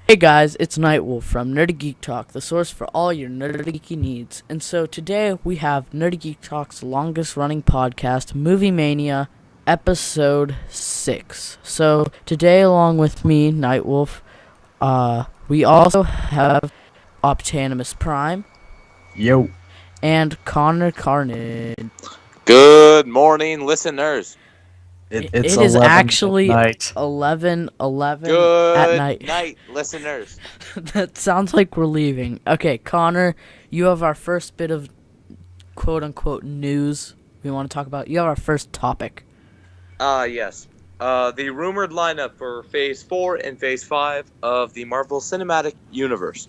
Hey guys, it's NightWolf from Nerdy Geek Talk, the source for all your nerdy geeky needs. And so today we have Nerdy Geek Talk's longest running podcast, Movie Mania, episode 6. So today along with me, NightWolf, we also have Optanimus Prime. Yo. And Connor Carnage. Good morning, listeners. It is actually 11 Good at night. night, listeners. That sounds like we're leaving. Okay, Connor, you have our first bit of quote-unquote news we want to talk about. You have our first topic. Yes. The rumored lineup for Phase 4 and Phase 5 of the Marvel Cinematic Universe.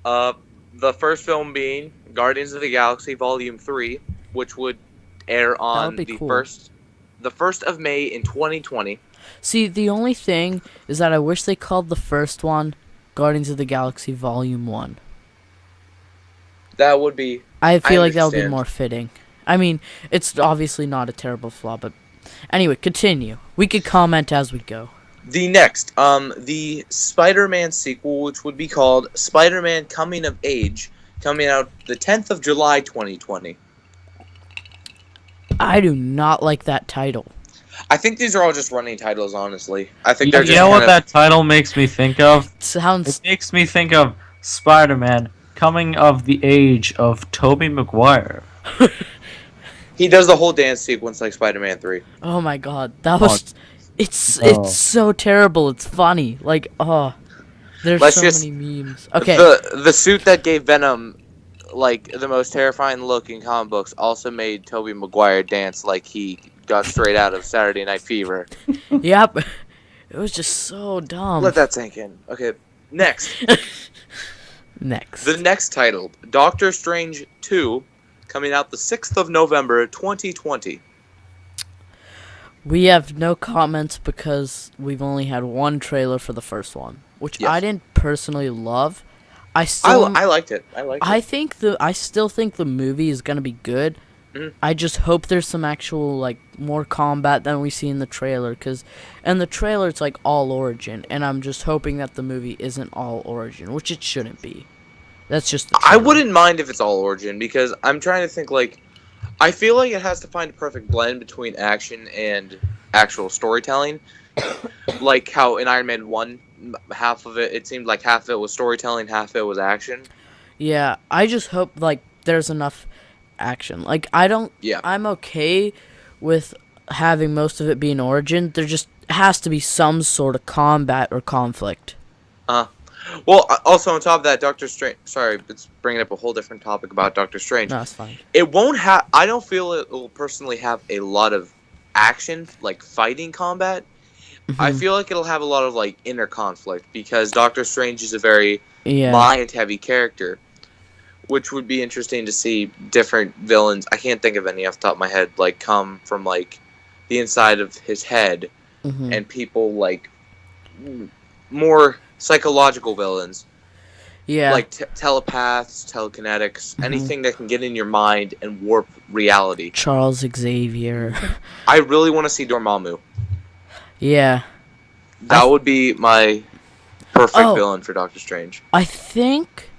The first film being Guardians of the Galaxy Volume 3, which would air on the cool. 1st of May in 2020. See, the only thing is that I wish they called the first one Guardians of the Galaxy Volume 1. That would be... I feel like that would be more fitting. I mean, it's obviously not a terrible flaw, but... Anyway, continue. We could comment as we go. The next, the Spider-Man sequel, which would be called Spider-Man Coming of Age, coming out the 10th of July, 2020. I do not like that title. I think these are all just running titles, honestly. I think You know what that title makes me think of? It makes me think of Spider-Man coming of the age of Tobey Maguire. He does the whole dance sequence like Spider-Man 3. Oh my god, that was... It's so terrible, it's funny. Like, there's many memes. Okay. The suit that gave Venom, like, the most terrifying look in comic books also made Tobey Maguire dance like he got straight out of Saturday Night Fever. Yep. It was just so dumb. Let that sink in. Okay, next. The next title, Doctor Strange 2, coming out the 6th of November, 2020. We have no comments because we've only had one trailer for the first one, which I didn't personally love. I liked it. I still think the movie is gonna be good. Mm-hmm. I just hope there's some actual more combat than we see in the trailer, because in the trailer it's all origin, and I'm just hoping that the movie isn't all origin, which it shouldn't be. That's just the trailer. I wouldn't mind if it's all origin, because I'm trying to think I feel like it has to find a perfect blend between action and actual storytelling. Like how in Iron Man 1, half of it seemed like half of it was storytelling, half of it was action. Yeah, I just hope there's enough action. I'm okay with having most of it being origin. There just has to be some sort of combat or conflict. Well, also on top of that, Doctor Strange... Sorry, it's bringing up a whole different topic about Doctor Strange. No, it's fine. It won't have... I don't feel it will personally have a lot of action, fighting combat. Mm-hmm. I feel like it'll have a lot of, inner conflict, because Doctor Strange is a very mind-heavy character, which would be interesting to see different villains... I can't think of any off the top of my head, come from, the inside of his head, mm-hmm. and people, more... psychological villains, telepaths, telekinetics, mm-hmm. anything that can get in your mind and warp reality. Charles Xavier. I really want to see Dormammu. Yeah, that would be my perfect villain for Doctor Strange. I think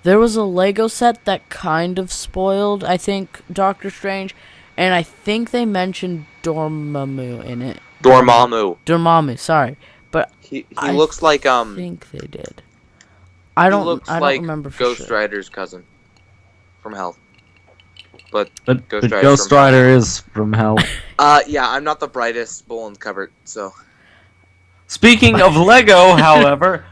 there was a Lego set that kind of spoiled, Doctor Strange, and I think they mentioned Dormammu in it. Dormammu, sorry. But he looks like I think they did. I don't remember for Ghost Rider's cousin from Hell. But Ghost Rider is from Hell. Yeah, I'm not the brightest bull in the cupboard, so. Speaking of Lego, however,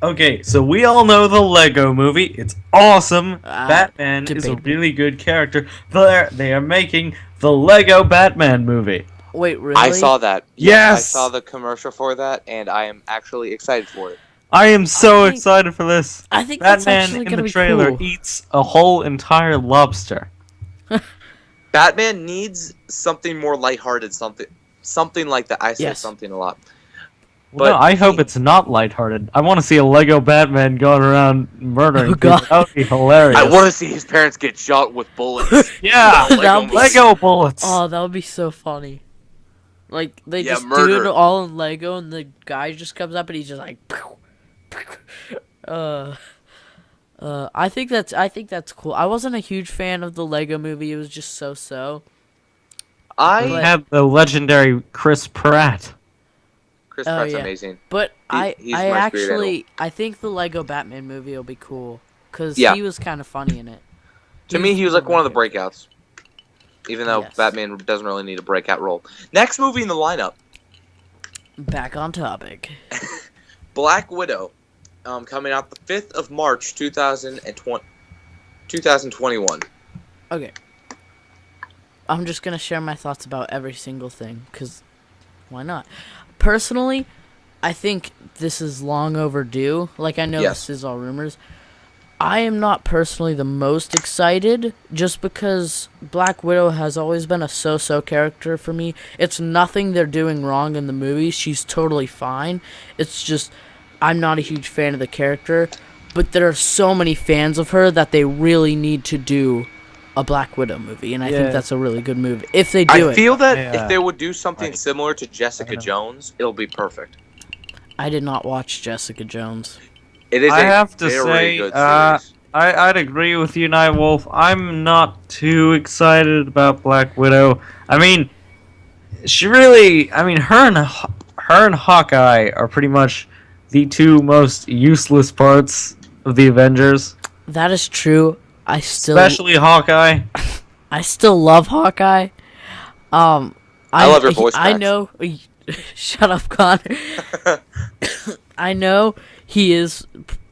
okay, so we all know the Lego movie. It's awesome. Batman is a really good character. They are making the Lego Batman movie. Wait, really? I saw that. Yes! I saw the commercial for that, and I am actually excited for it. I am so excited for this. I think that's actually Batman in the trailer eats a whole entire lobster. Batman needs something more lighthearted, something like that. I say something a lot. Well, no, I hope it's not lighthearted. I want to see a Lego Batman going around murdering people. That would be hilarious. I want to see his parents get shot with bullets. Yeah, Lego bullets. Oh, that would be so funny. Like they just do murder. it all in Lego, and the guy just comes up and he's just like, I think that's cool. I wasn't a huge fan of the Lego Movie. It was just so. We have the legendary Chris Pratt. Chris Pratt's amazing. But he's my spirit animal. I think the Lego Batman movie will be cool because Yeah. he was kind of funny in it. To me, he was like one of the breakouts. Even though Batman doesn't really need a breakout role. Next movie in the lineup. Back on topic. Black Widow. Coming out the 5th of March, 2021. Okay. I'm just going to share my thoughts about every single thing, because why not? Personally, I think this is long overdue. Like, I know this is all rumors. I am not personally the most excited, just because Black Widow has always been a so-so character for me. It's nothing they're doing wrong in the movie. She's totally fine. It's just, I'm not a huge fan of the character, but there are so many fans of her that they really need to do a Black Widow movie, and I think that's a really good move if they do it. I feel that if they would do something similar to Jessica Jones, it'll be perfect. I did not watch Jessica Jones. It is. I have to say, good series. I'd agree with you, NightWolf. I'm not too excited about Black Widow. I mean, her and Hawkeye are pretty much the two most useless parts of the Avengers. That is true. Especially Hawkeye. I still love Hawkeye. I love your voice cracks. I know. Shut up, Connor. I know he is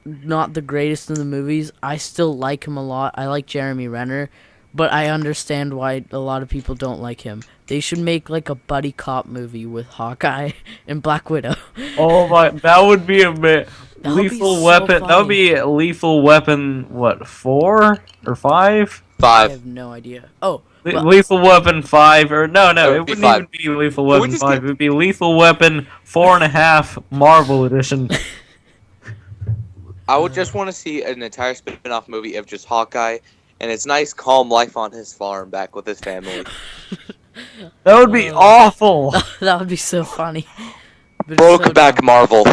not the greatest in the movies. I still like him a lot. I like Jeremy Renner, but I understand why a lot of people don't like him. They should make like a buddy cop movie with Hawkeye and Black Widow. Oh my, that would be a bit. Lethal Weapon. So that would be Lethal Weapon. What, 4 or 5? 5. I have no idea. Oh, well, Lethal Weapon 5 or no, it wouldn't 5. even be Lethal Weapon 5. It would be Lethal Weapon 4.5 Marvel Edition. I would just want to see an entire spin-off movie of just Hawkeye and his nice, calm life on his farm back with his family. That would be awful. That would be so funny. Brokeback Marvel.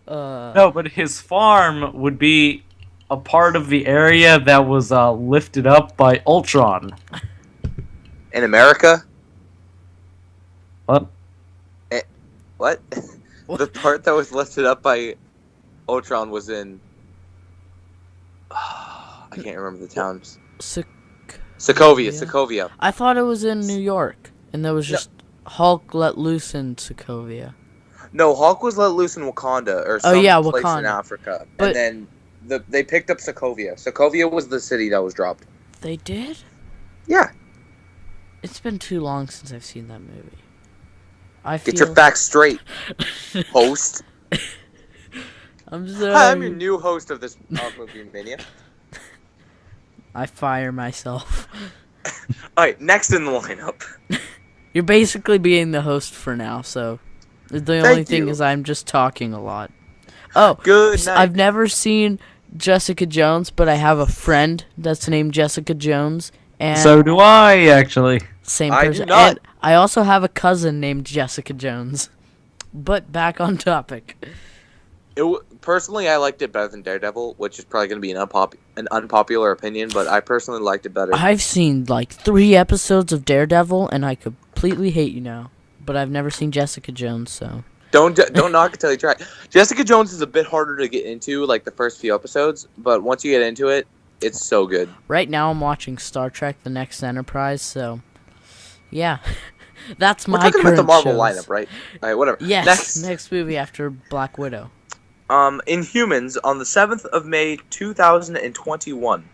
No, but his farm would be a part of the area that was lifted up by Ultron. In America? What? What? The part that was lifted up by Ultron was in... I can't remember the towns. Sokovia. I thought it was in New York, and there was just Hulk let loose in Sokovia. No, Hulk was let loose in Wakanda, or some place in Africa. But and then they picked up Sokovia. Sokovia was the city that was dropped. They did? Yeah. It's been too long since I've seen that movie. Get your facts straight, host. I'm sorry. Hi, I'm your new host of this movie Mania. I fire myself. Alright, next in the lineup. You're basically being the host for now, so the only thing is I'm just talking a lot. Oh, good night. I've never seen Jessica Jones, but I have a friend that's named Jessica Jones. And so do I, actually. Same person. I do not. And I also have a cousin named Jessica Jones. But back on topic. Personally, I liked it better than Daredevil, which is probably going to be an unpopular opinion, but I personally liked it better. I've seen like 3 episodes of Daredevil, and I completely hate you now. But I've never seen Jessica Jones, so... Don't knock it till you try. Jessica Jones is a bit harder to get into, like the first few episodes, but once you get into it, it's so good. Right now I'm watching Star Trek The Next Enterprise, so... Yeah. That's my current We're talking about the Marvel shows. lineup, right? Alright, whatever. Yes, next movie after Black Widow. Inhumans on the 7th of May, 2021.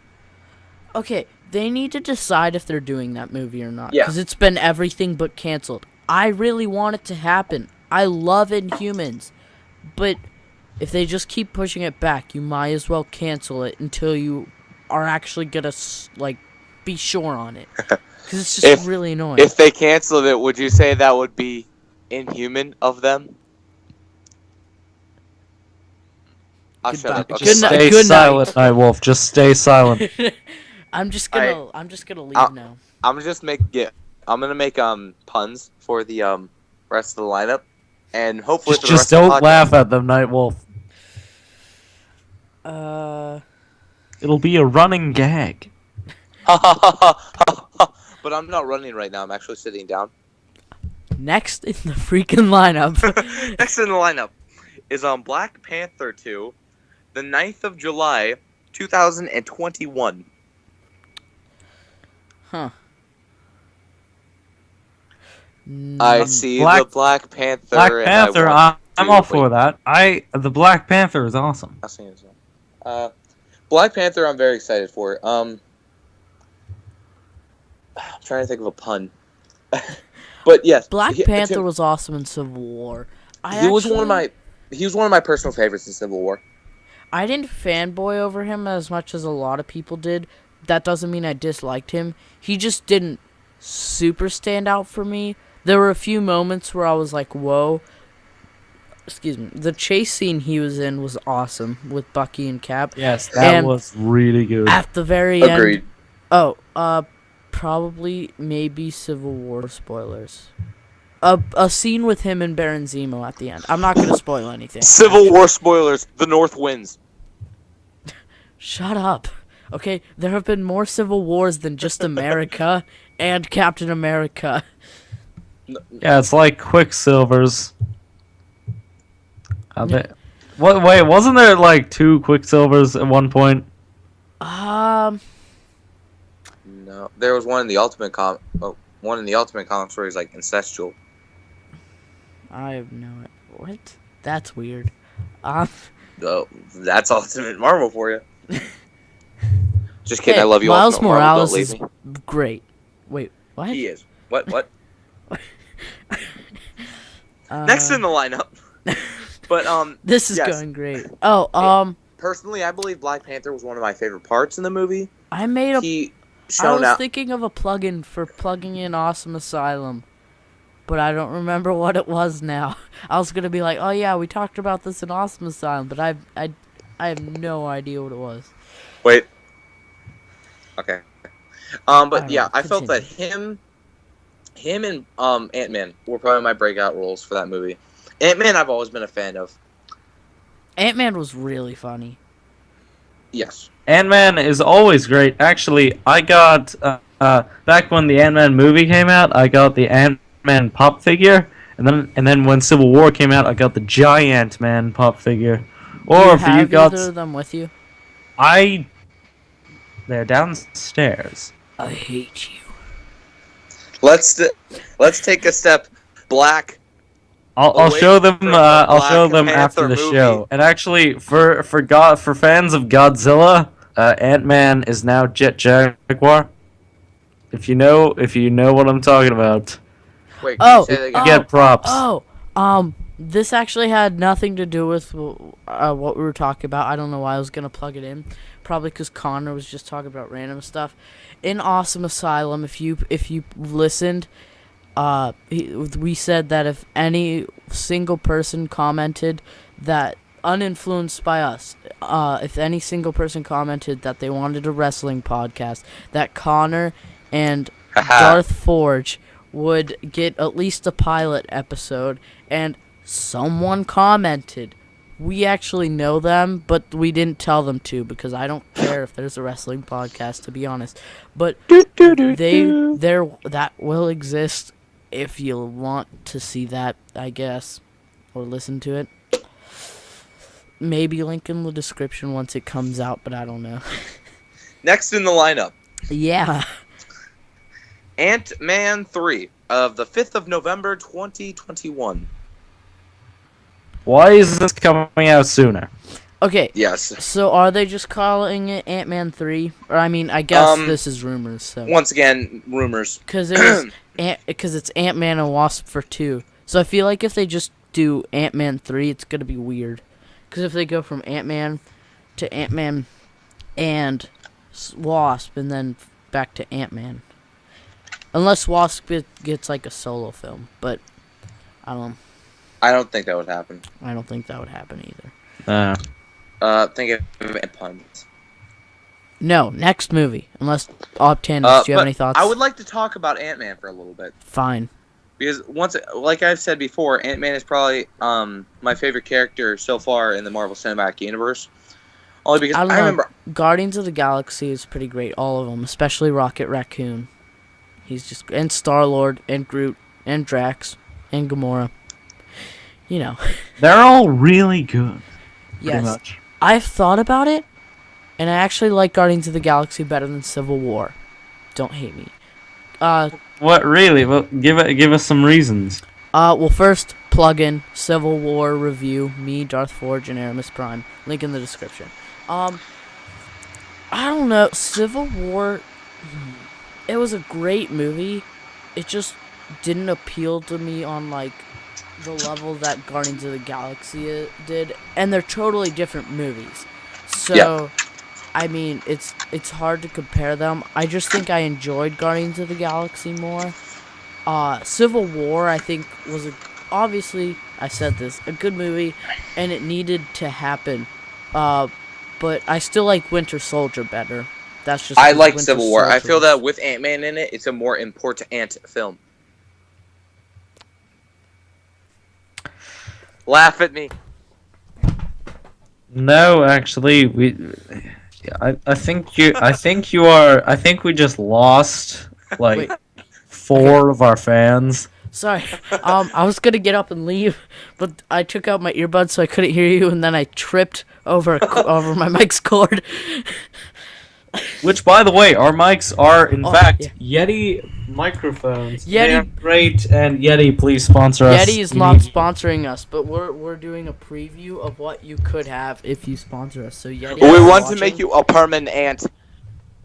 Okay, they need to decide if they're doing that movie or not. Yeah. Because it's been everything but canceled. I really want it to happen. I love Inhumans. But if they just keep pushing it back, you might as well cancel it until you are actually going to, like, be sure on it. Because it's just really annoying. If they canceled it, would you say that would be inhuman of them? I'll shut up. Okay. Just stay silent, NightWolf. Just stay silent. I'm just gonna leave now. I'm just I'm gonna make puns for the rest of the lineup, and hopefully for the just rest of the don't laugh at them, NightWolf. It'll be a running gag. But I'm not running right now. I'm actually sitting down. Next in the freaking lineup. Next in the lineup is Black Panther 2, the 9th of July, 2021. Huh. I see Black- the Black Panther. Black Panther, I'm all for that. The Black Panther is awesome. Black Panther, I'm very excited for. I'm trying to think of a pun. But yes, Black Panther was awesome in Civil War. He was one of my personal favorites in Civil War. I didn't fanboy over him as much as a lot of people did. That doesn't mean I disliked him. He just didn't super stand out for me. There were a few moments where I was like, whoa. Excuse me. The chase scene he was in was awesome with Bucky and Cap. Yes, that was really good. At the very Agreed. end. Probably, maybe Civil War spoilers. A scene with him and Baron Zemo at the end. I'm not going to spoil anything. Civil War spoilers. The North wins. Shut up. Okay, there have been more Civil Wars than just America and Captain America. Yeah, it's like Quicksilvers. Wait, wasn't there like 2 Quicksilvers at one point? No, there was one in the Ultimate Comics where he's like incestual. I have no idea. What? That's weird. Oh, that's Ultimate Marvel for you. Just kidding. I love you, Miles Ultimate Marvel. Don't leave is me. great. Wait, what? He is. What? Next in the lineup. But this is yes. going great. Personally, I believe Black Panther was one of my favorite parts in the movie. I was thinking of a plugin for plugging in Awesome Asylum, but I don't remember what it was now. I was gonna be like, oh yeah, we talked about this in Awesome Asylum, but I have no idea what it was. Wait. Okay. But yeah, I continue. felt that him and Ant-Man were probably my breakout roles for that movie. Ant-Man I've always been a fan of. Ant-Man was really funny. Yes. Ant-Man is always great. Actually, I got back when the Ant-Man movie came out, I got the Ant-Man pop figure, and then when Civil War came out, I got the Giant Man pop figure. Or if you got either of them with you? they're downstairs. I hate you. Let's take a step back. I'll show them. I'll Black show them Panther after the movie. show. And actually, for fans of Godzilla, Ant-Man is now Jet Jaguar. If you know what I'm talking about. Wait, can you say that again? Get props. This actually had nothing to do with what we were talking about. I don't know why I was gonna plug it in. Probably because Connor was just talking about random stuff. In Awesome Asylum, if you listened, we said that if any single person commented that, uninfluenced by us, if any single person commented that they wanted a wrestling podcast, that Connor and Darth Forge would get at least a pilot episode, and someone commented. We actually know them, but we didn't tell them to because I don't care if there's a wrestling podcast, to be honest. But that will exist if you want to see that, I guess, or listen to it. Maybe link in the description once it comes out, but I don't know. Next in the lineup. Yeah. Ant-Man 3 of the 5th of November 2021. Why is this coming out sooner? Okay. Yes. So are they just calling it Ant-Man 3? Or I mean, I guess this is rumors. So once again, rumors. Because it's Ant-Man and Wasp for 2. So I feel like if they just do Ant-Man 3, it's gonna be weird. Because if they go from Ant-Man to Ant-Man and Wasp and then back to Ant-Man, unless Wasp gets like a solo film, but I don't know. I don't think that would happen. I don't think that would happen either. Think of puns. No, next movie. Unless Optanimus, do you have any thoughts? I would like to talk about Ant-Man for a little bit. Fine. Because like I've said before, Ant-Man is probably my favorite character so far in the Marvel Cinematic Universe. Only because I remember Guardians of the Galaxy is pretty great, all of them, especially Rocket Raccoon. And Star-Lord, and Groot, and Drax, and Gamora. You know. They're all really good. Yes. Pretty much. I've thought about it, and I actually like Guardians of the Galaxy better than Civil War. Don't hate me. What really? Well, give us some reasons. Well, first, plug in Civil War review. Me, Darth Forge, and Optanimus Prime. Link in the description. I don't know. Civil War. It was a great movie. It just didn't appeal to me on like the level that Guardians of the Galaxy did, and they're totally different movies. So. Yeah. I mean, it's hard to compare them. I just think I enjoyed Guardians of the Galaxy more. Civil War, I think, was obviously, I said this, a good movie, and it needed to happen. But I still like Winter Soldier better. That's just. I like Civil War. I feel that with Ant-Man in it, it's a more important film. Laugh at me. No, actually, I think we just lost like 4 of our fans. Sorry, I was gonna get up and leave, but I took out my earbuds so I couldn't hear you, and then I tripped over my mic's cord. Which, by the way, our mics are in fact Yeti microphones. They are great, and Yeti, please sponsor us. Yeti is not sponsoring us, but we're doing a preview of what you could have if you sponsor us. So Yeti, we want to make you a permanent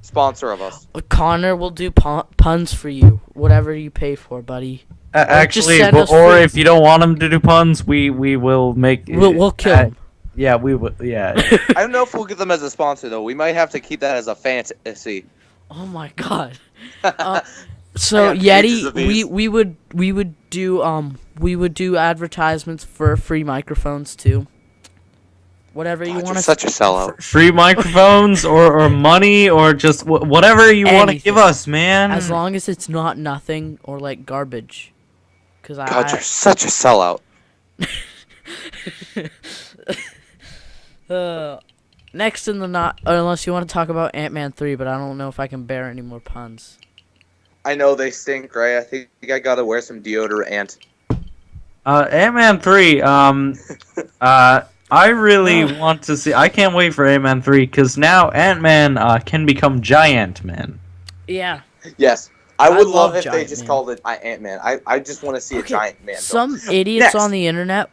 sponsor of us. Connor will do puns for you, whatever you pay for, buddy. Actually, or if you don't want him to do puns, we will make. We'll kill him. Yeah, we would. Yeah. I don't know if we'll get them as a sponsor though. We might have to keep that as a fantasy. Oh my god. So Yeti, we would do advertisements for free microphones too. Whatever you want to. Such a sellout. Free microphones or money or just whatever you want to give us, man. As long as it's not nothing or like garbage. You're such a sellout. Next in the unless you want to talk about Ant-Man 3, but I don't know if I can bear any more puns. I know they stink, right? I think I gotta wear some deodorant. Ant-Man 3, I really want to see. I can't wait for Ant-Man 3 because now Ant-Man can become Giant Man. Yeah. Yes. I would love if they just called it Ant-Man. I just want to see a giant man. Some idiots on the internet.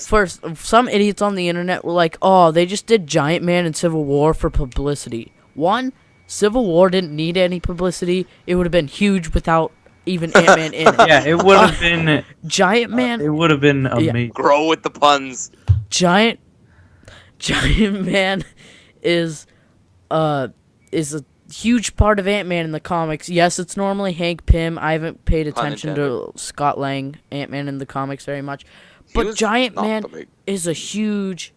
First, some idiots on the internet were like, "Oh, they just did Giant Man in Civil War for publicity." One, Civil War didn't need any publicity. It would have been huge without even Ant-Man in it. Yeah, it would have been Giant Man. It would have been amazing. Yeah. Grow with the puns. Giant Man is a huge part of Ant-Man in the comics. Yes, it's normally Hank Pym. I haven't paid attention to Scott Lang, Ant-Man in the comics very much. But Giant Man is a huge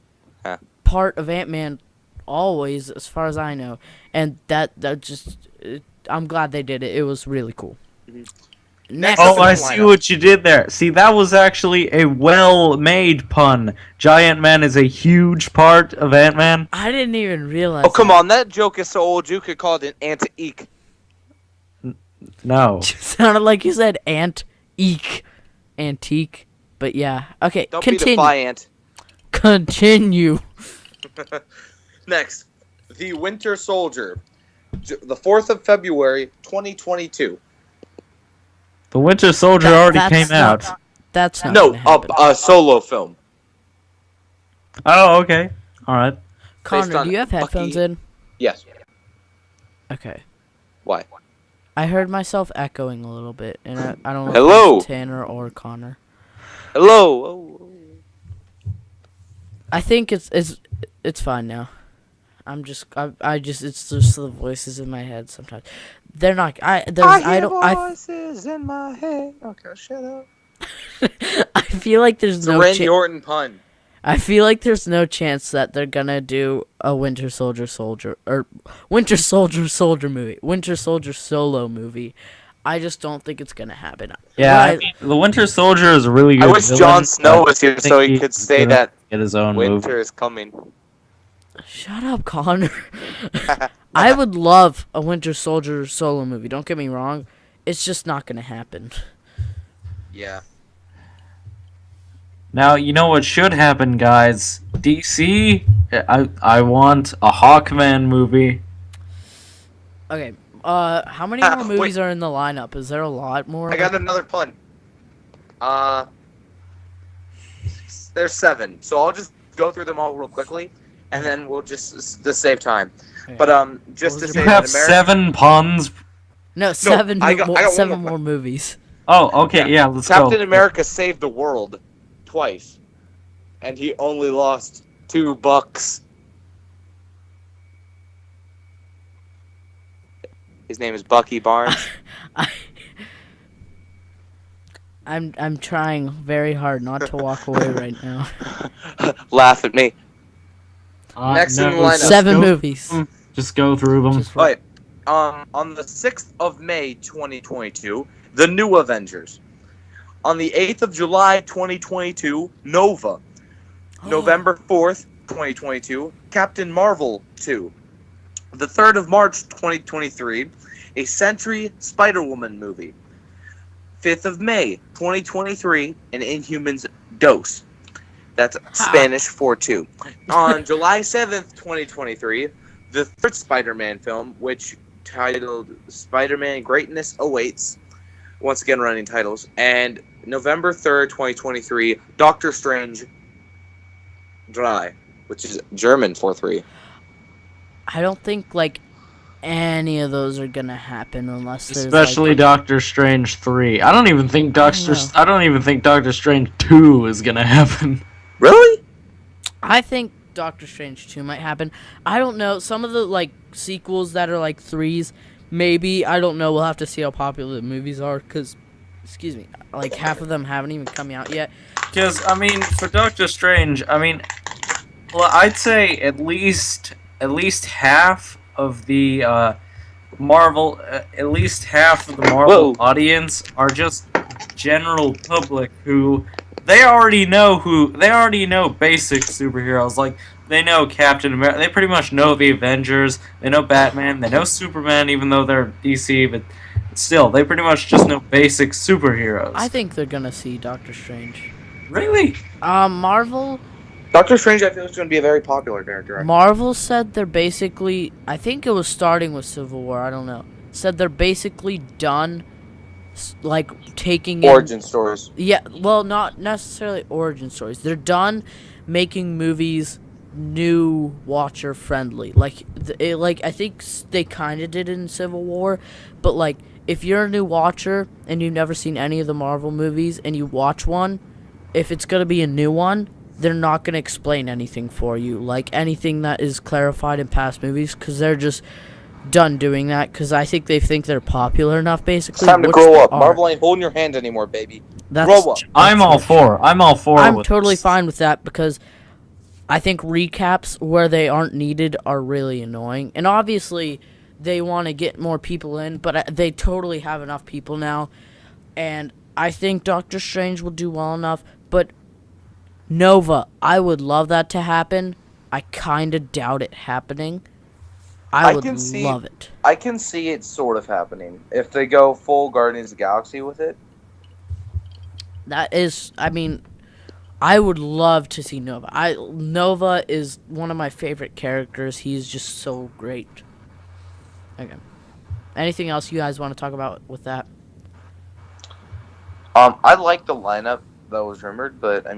part of Ant-Man always, as far as I know. And that just... I'm glad they did it. It was really cool. Mm-hmm. I see what you did there. See, that was actually a well-made pun. Giant Man is a huge part of Ant-Man. I didn't even realize. Oh, come on. That joke is so old you could call it an antique. No. It sounded like you said antique. But yeah. Okay, Don't be defiant. Continue. Next. The Winter Soldier. The 4th of February, 2022. The Winter Soldier already came out. That's not a solo film. Oh, okay. All right. Connor, do you have headphones in? Yes. Okay. Why? I heard myself echoing a little bit, and I don't know Hello? if it's Tanner or Connor. Hello. I think it's fine now. It's just the voices in my head sometimes. They're not. I hear voices in my head. Okay, shut up. I feel like there's no. Randy Orton pun. I feel like there's no chance that they're gonna do a Winter Soldier movie, Winter Soldier solo movie. I just don't think it's gonna happen. Yeah, I mean, the Winter Soldier is a really good. I wish Jon Snow was here so he could say that get his own winter movie. is coming. Shut up, Connor. I would love a Winter Soldier solo movie. Don't get me wrong. It's just not gonna happen. Yeah. Now, you know what should happen, guys? DC, I want a Hawkman movie. Okay. How many more movies are in the lineup? Is there a lot more? I got another pun. There's 7, so I'll just go through them all real quickly, and then we'll just to save time. Okay. But just to say, You have 7 puns. No, 7 I got seven one more movies. Oh, okay, yeah, let's go. Captain America saved the world twice, and he only lost $2. His name is Bucky Barnes. I'm trying very hard not to walk away right now. Laugh at me. Next in the lineup. 7 movies. Just go through them. Right. On the 6th of May, 2022, The New Avengers. On the 8th of July, 2022, Nova. November 4th, 2022, Captain Marvel 2. The 3rd of March, 2023, a Sentry Spider-Woman movie. 5th of May, 2023, an Inhumans Dose. That's Spanish for 2. On July 7th, 2023, the 3rd Spider-Man film, which titled Spider-Man Greatness Awaits. Once again, running titles. And November 3rd, 2023, Doctor Strange 3, which is German for 3. I don't think any of those are gonna happen unless there's especially Doctor Strange 3. I don't even think Doctor Strange 2 is gonna happen. Really? I think Doctor Strange 2 might happen. I don't know. Some of the sequels that are 3s, maybe. I don't know. We'll have to see how popular the movies are because, excuse me, half of them haven't even come out yet. Because for Doctor Strange, I'd say at least half of the Marvel, audience are just general public who they already know basic superheroes. They know Captain America. They pretty much know the Avengers. They know Batman. They know Superman, even though they're DC. But still, they pretty much just know basic superheroes. I think they're gonna see Doctor Strange. Really? Marvel. Doctor Strange, I feel, is going to be a very popular character. Marvel said they're basically, I think it was starting with Civil War, I don't know, said they're basically done, taking origin stories. Yeah, well, not necessarily origin stories. They're done making movies new watcher friendly. I think they kind of did it in Civil War, but if you're a new watcher and you've never seen any of the Marvel movies and you watch one, if it's going to be a new one, they're not going to explain anything for you, anything that is clarified in past movies, because they're just done doing that, because I think they think they're popular enough, basically. It's time to grow up. Marvel ain't holding your hand anymore, baby. Grow up. I'm all for I'm totally fine with that, because I think recaps where they aren't needed are really annoying. And obviously, they want to get more people in, but they totally have enough people now. And I think Doctor Strange will do well enough, but Nova, I would love that to happen. I kind of doubt it happening. I would love it. I can see it sort of happening if they go full Guardians of the Galaxy with it. That is, I would love to see Nova. Nova is one of my favorite characters. He's just so great. Okay. Anything else you guys want to talk about with that? I like the lineup that was rumored, but I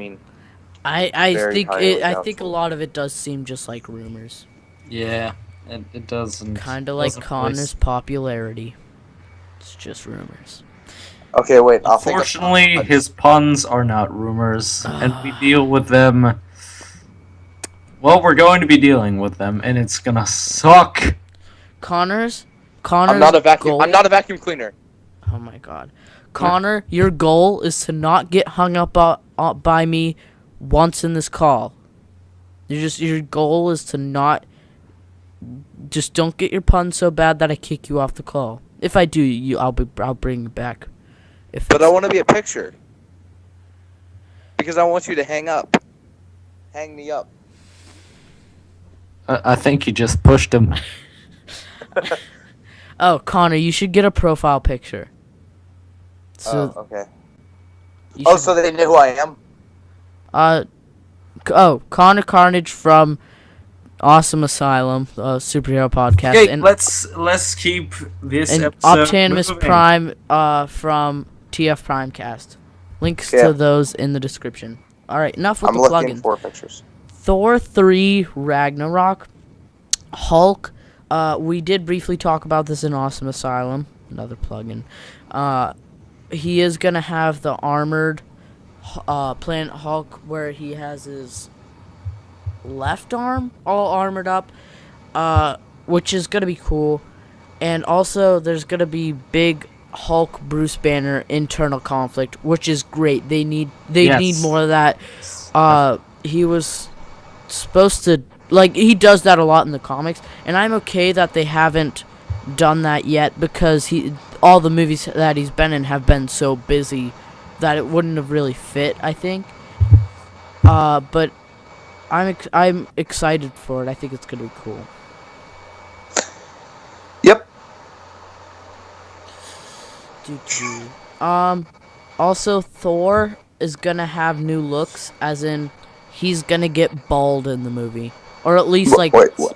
think a lot of it does seem just like rumors. Yeah, it does. Kind of like Connor's popularity. It's just rumors. Okay, wait. Unfortunately, his puns are not rumors, and we deal with them. Well, we're going to be dealing with them, and it's gonna suck. Connor's I'm not a vacuum. goal. I'm not a vacuum cleaner. Oh my God, Connor, your goal is to not get hung up by me once in this call. Your goal is to not. Just don't get your pun so bad that I kick you off the call. If I do, I'll bring you back. But I want to be a picture. Because I want you to hang up. Hang me up. I think you just pushed him. Oh, Connor, you should get a profile picture. So, okay. So they know who I am? Connor Carnage from Awesome Asylum, superhero podcast. Okay, and let's keep this and episode Optanimus moving. Prime from TF Primecast. Links to those in the description. All right, enough with the plugins. I'm looking for pictures. Thor 3 Ragnarok, Hulk. We did briefly talk about this in Awesome Asylum. Another plugin. He is gonna have the armored Planet Hulk, where he has his left arm all armored up, which is gonna be cool. And also, there's gonna be big Hulk Bruce Banner internal conflict, which is great. They need more of that. He was supposed to, he does that a lot in the comics, and I'm okay that they haven't done that yet, because all the movies that he's been in have been so busy that it wouldn't have really fit, I think. But I'm excited for it. I think it's gonna be cool. Yep. Also, Thor is gonna have new looks, as in he's gonna get bald in the movie, or at least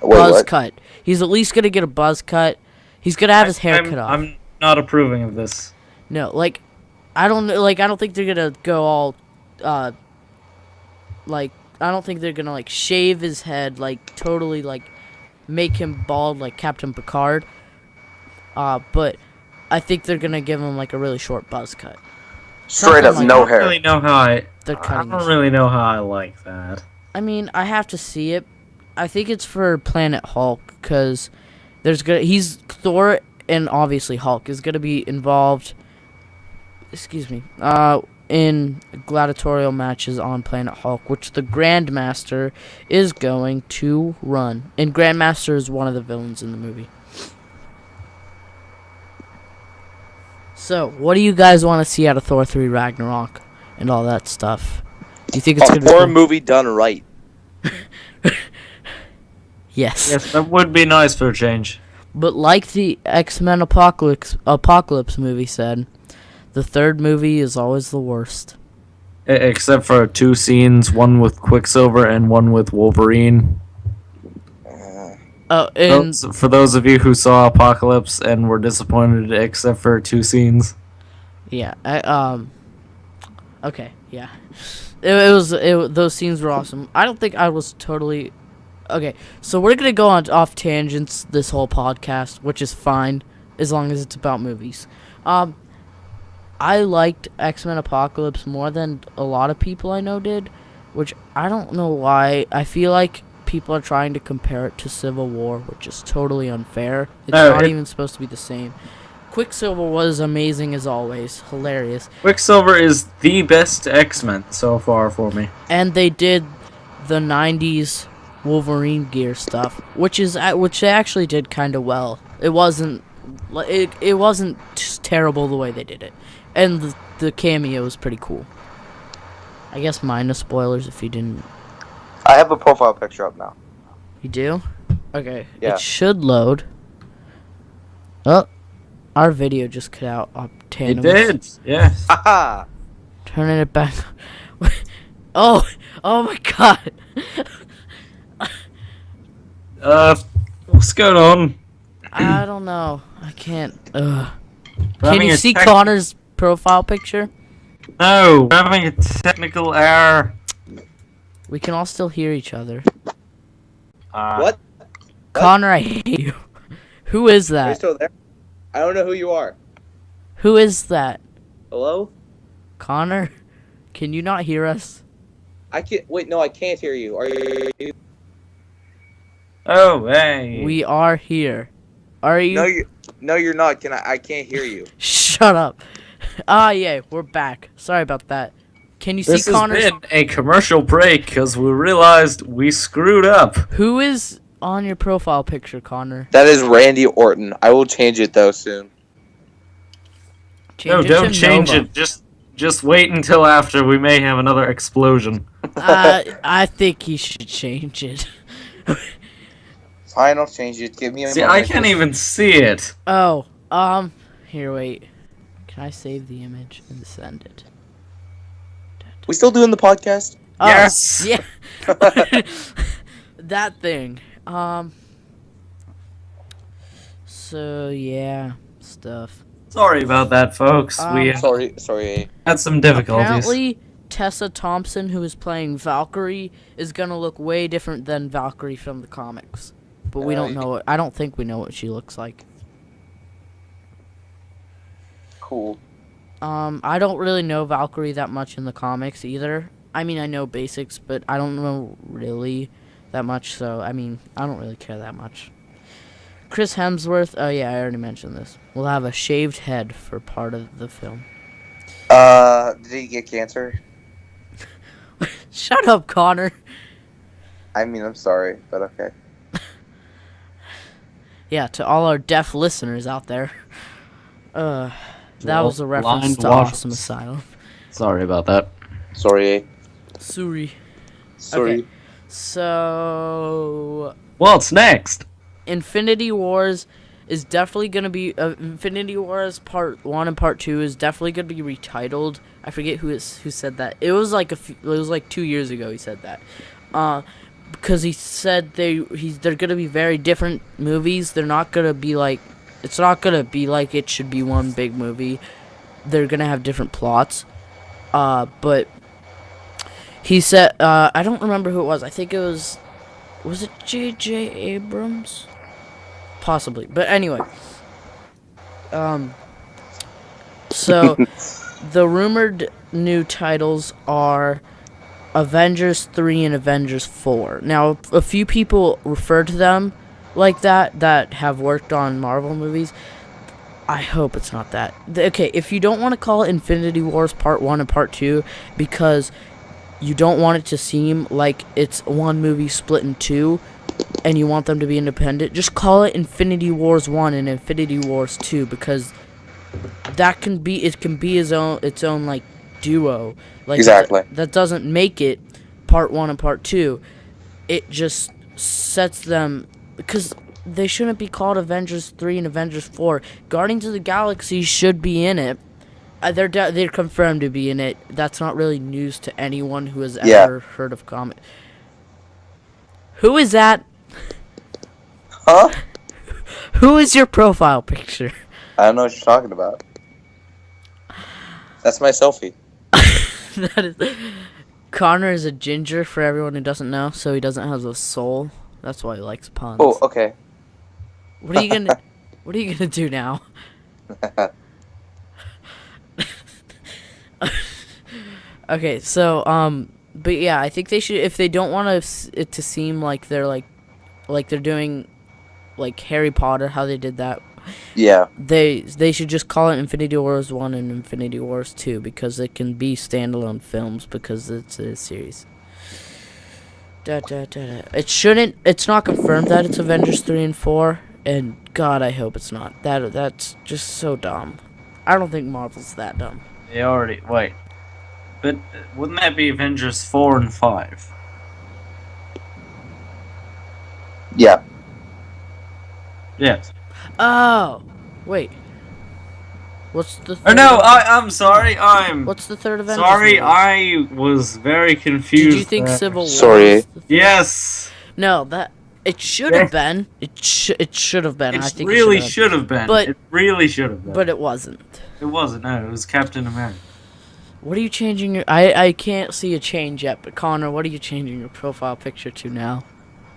buzz cut. He's at least gonna get a buzz cut. He's gonna have his hair cut off. I'm not approving of this. No, I don't think they're gonna go all, I don't think they're gonna shave his head, totally make him bald like Captain Picard. But I think they're gonna give him a really short buzz cut. Straight up, no hair. I don't really know how I like that. I mean, I have to see it. I think it's for Planet Hulk, because he's Thor, and obviously Hulk is gonna be involved. In gladiatorial matches on Planet Hulk, which the Grandmaster is going to run. And Grandmaster is one of the villains in the movie. So, what do you guys want to see out of Thor 3 Ragnarok and all that stuff? Do you think it's going to be a movie done right? Yes. Yes, that would be nice for a change. But like the X-Men Apocalypse movie said, the third movie is always the worst. Except for 2 scenes, one with Quicksilver and one with Wolverine. For those of you who saw Apocalypse and were disappointed except for 2 scenes. Yeah, okay, yeah. Those scenes were awesome. I don't think I was totally... Okay, so we're going to go off tangents this whole podcast, which is fine, as long as it's about movies. I liked X-Men Apocalypse more than a lot of people I know did, which I don't know why. I feel like people are trying to compare it to Civil War, which is totally unfair. It's not even supposed to be the same. Quicksilver was amazing as always. Hilarious. Quicksilver is the best X-Men so far for me. And they did the 90s Wolverine gear stuff, which they actually did kind of well. It wasn't just terrible the way they did it. And the cameo was pretty cool. I guess minus spoilers if you didn't. I have a profile picture up now. You do? Okay. Yeah. It should load. Oh, our video just cut out. It did. Yes. Haha. Turning it back. Oh my god. What's going on? I don't know. I can't. Can you see Connor's profile picture? No, we're having a technical error. We can all still hear each other. What? Connor, I hate you. Who is that? Are you still there? I don't know who you are. Who is that? Hello? Connor? Can you not hear us? I can't. Wait, no, I can't hear you. Are you? Oh, hey. We are here. Are you? No, you're not. I can't hear you. Shut up. Ah, yeah, we're back. Sorry about that. Can you see Connor? This has been a commercial break because we realized we screwed up. Who is on your profile picture, Connor? That is Randy Orton. I will change it though soon. No, don't change it. Just wait until after. We may have another explosion. I think he should change it. Fine, I'll change it. Give me a See, moment. I can't even see it. Oh, here, wait. Can I save the image and send it? We still doing the podcast? Oh, yes. Yeah. That thing. So yeah, stuff. Sorry about that, folks. We Sorry. had some difficulties. Apparently, Tessa Thompson, who is playing Valkyrie, is gonna look way different than Valkyrie from the comics. But we don't know. I don't think we know what she looks like. Cool. I don't really know Valkyrie that much in the comics either. I mean, I know basics, but I don't know really that much. So, I mean, I don't really care that much. Chris Hemsworth. Oh yeah, I already mentioned this. Will have a shaved head for part of the film. Did he get cancer? Shut up, Connor. I mean, I'm sorry, but okay. Yeah, to all our deaf listeners out there. That was a reference to Blind Awesome Asylum. Sorry about that. Sorry. Sorry. Sorry. Okay. So, What's next? Infinity Wars is definitely going to be... Infinity Wars Part 1 and Part 2 is definitely going to be retitled. I forget who said that. It was like 2 years ago he said that. Because he said they're going to be very different movies. They're not going to be like... It's not going to be like it should be one big movie. They're going to have different plots. But he said... I don't remember who it was. I think it was... Was it J.J. Abrams? Possibly. But anyway. So, the rumored new titles are Avengers 3 and Avengers 4. Now, a few people refer to them like that have worked on Marvel movies. I hope it's not that. Okay, if you don't want to call it Infinity Wars Part 1 and Part 2 because you don't want it to seem like it's one movie split in two and you want them to be independent, just call it Infinity Wars 1 and Infinity Wars 2 because it can be its own like duo. Like Exactly. That doesn't make it Part 1 and Part 2. It just sets them, because they shouldn't be called Avengers 3 and Avengers 4. Guardians of the Galaxy should be in it. They're confirmed to be in it. That's not really news to anyone who has ever heard of comic. Who is that? Huh? Who is your profile picture? I don't know what you're talking about. That's my selfie. Connor is a ginger for everyone who doesn't know, so he doesn't have a soul. That's why he likes puns. Oh, okay. What are you gonna do now? Okay, so but yeah, I think they should, if they don't want it to seem like they're doing like Harry Potter, how they did that. Yeah. They should just call it Infinity Wars 1 and Infinity Wars 2 because it can be standalone films because it's a series. It's not confirmed that it's Avengers 3 and 4, and God, I hope it's not. That's just so dumb. I don't think Marvel's that dumb. They already... Wait. But wouldn't that be Avengers 4 and 5? Yeah. Yes. Oh! Wait. What's the third? Or no, I'm sorry, What's the third Avengers sorry, movie? I was very confused. Did you think Civil War? Sorry. Yes! No, it should have been. It should have been. I think really it should have been. But it really should have been. But it wasn't. It wasn't, no, it was Captain America. What are you changing your... I can't see a change yet, but Connor, what are you changing your profile picture to now?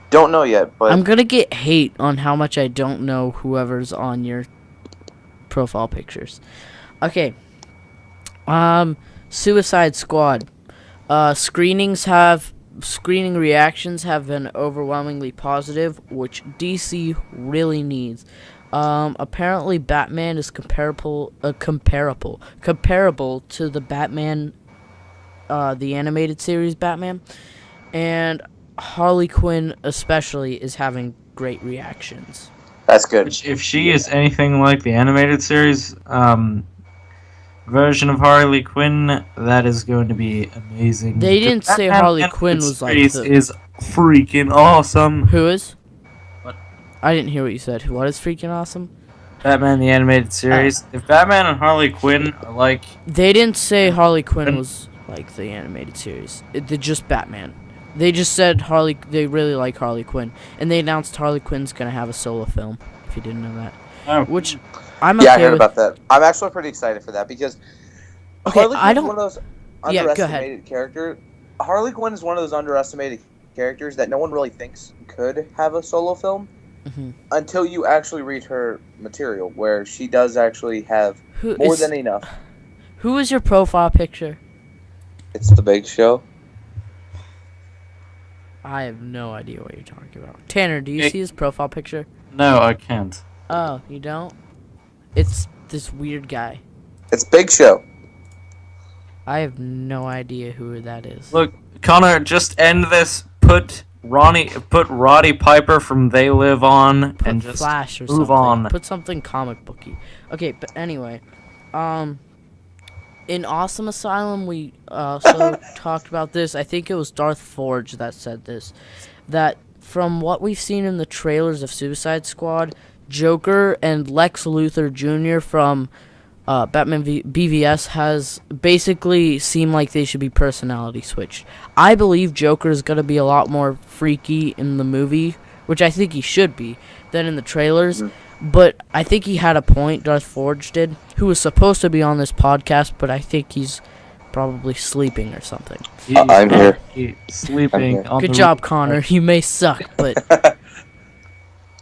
Don't know yet, but... I'm gonna get hate on how much I don't know whoever's on your profile pictures. Okay. Suicide Squad. Screening reactions have been overwhelmingly positive, which DC really needs. Apparently Batman is comparable to the Batman the animated series Batman, and Harley Quinn especially is having great reactions. That's good. Which, if she is anything like the animated series version of Harley Quinn, that is going to be amazing. They didn't say Harley Quinn was like is freaking awesome. Who is? What? I didn't hear what you said. What is freaking awesome? Batman the animated series. If Batman and Harley Quinn are like... They didn't say Harley Quinn was like the animated series. They're just Batman. They just said they really like Harley Quinn, and they announced Harley Quinn's gonna have a solo film. If you didn't know that, which I'm okay I heard about that. I'm actually pretty excited for that because Harley Quinn is one of those underestimated characters. Harley Quinn is one of those underestimated characters that no one really thinks could have a solo film until you actually read her material, where she does actually have more than enough. Who is your profile picture? It's the Big Show. I have no idea what you're talking about. Tanner, do you see his profile picture? No, I can't. Oh, you don't? It's this weird guy. It's Big Show. I have no idea who that is. Look, Connor, just end this. Put Roddy Piper from They Live On and just Flash or move something. on. Put something comic booky. Okay, but anyway, in Awesome Asylum, we also talked about this. I think it was Darth Forge that said this. That from what we've seen in the trailers of Suicide Squad, Joker and Lex Luthor Jr. from Batman BVS has basically seemed like they should be personality switched. I believe Joker is going to be a lot more freaky in the movie, which I think he should be, than in the trailers. But I think he had a point, Darth Forge did, who was supposed to be on this podcast, but I think he's probably sleeping or something. I'm here. He's sleeping. Good job, Connor. You may suck, but...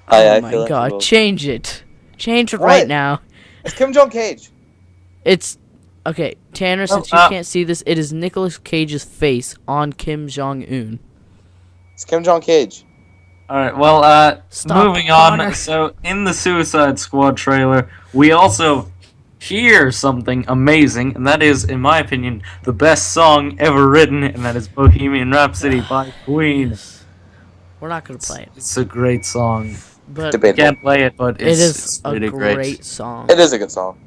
oh my god, change it. Change it right now. It's Kim Jong-Cage. It's... Okay, Tanner, since you can't see this, it is Nicolas Cage's face on Kim Jong-un. It's Kim Jong-Cage. Alright, well, moving Connor. on. So, in the Suicide Squad trailer, we also hear something amazing, and that is, in my opinion, the best song ever written, and that is Bohemian Rhapsody by Queen. We're not going to play it. It's a great song. But I can't play it, but it's really a great song. It is a good song.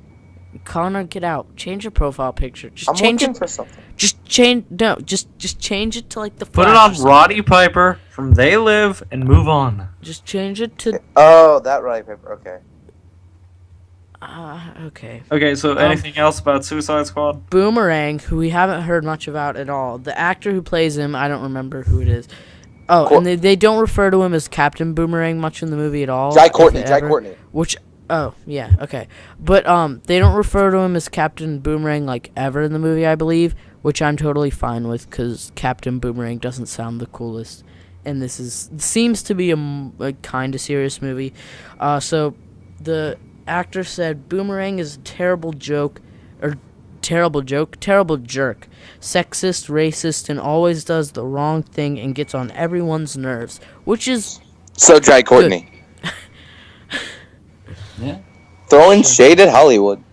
Connor, get out. Change your profile picture. Just I'm change looking it. for something. Just change. No, just change it to like the. Put it on Roddy Piper from They Live and move on. Just change it to. Oh, that Roddy Piper. Okay. Okay. Okay, so anything else about Suicide Squad? Boomerang, who we haven't heard much about at all. The actor who plays him, I don't remember who it is. Oh, and they don't refer to him as Captain Boomerang much in the movie at all. Jai Courtney. Which, oh, yeah, okay. But they don't refer to him as Captain Boomerang, like, ever in the movie, I believe, which I'm totally fine with, because Captain Boomerang doesn't sound the coolest. And this seems to be a kind of serious movie. So, the actor said, Boomerang is a terrible jerk, sexist, racist, and always does the wrong thing and gets on everyone's nerves, which is so Jai Courtney. Yeah. Throwing shade at Hollywood.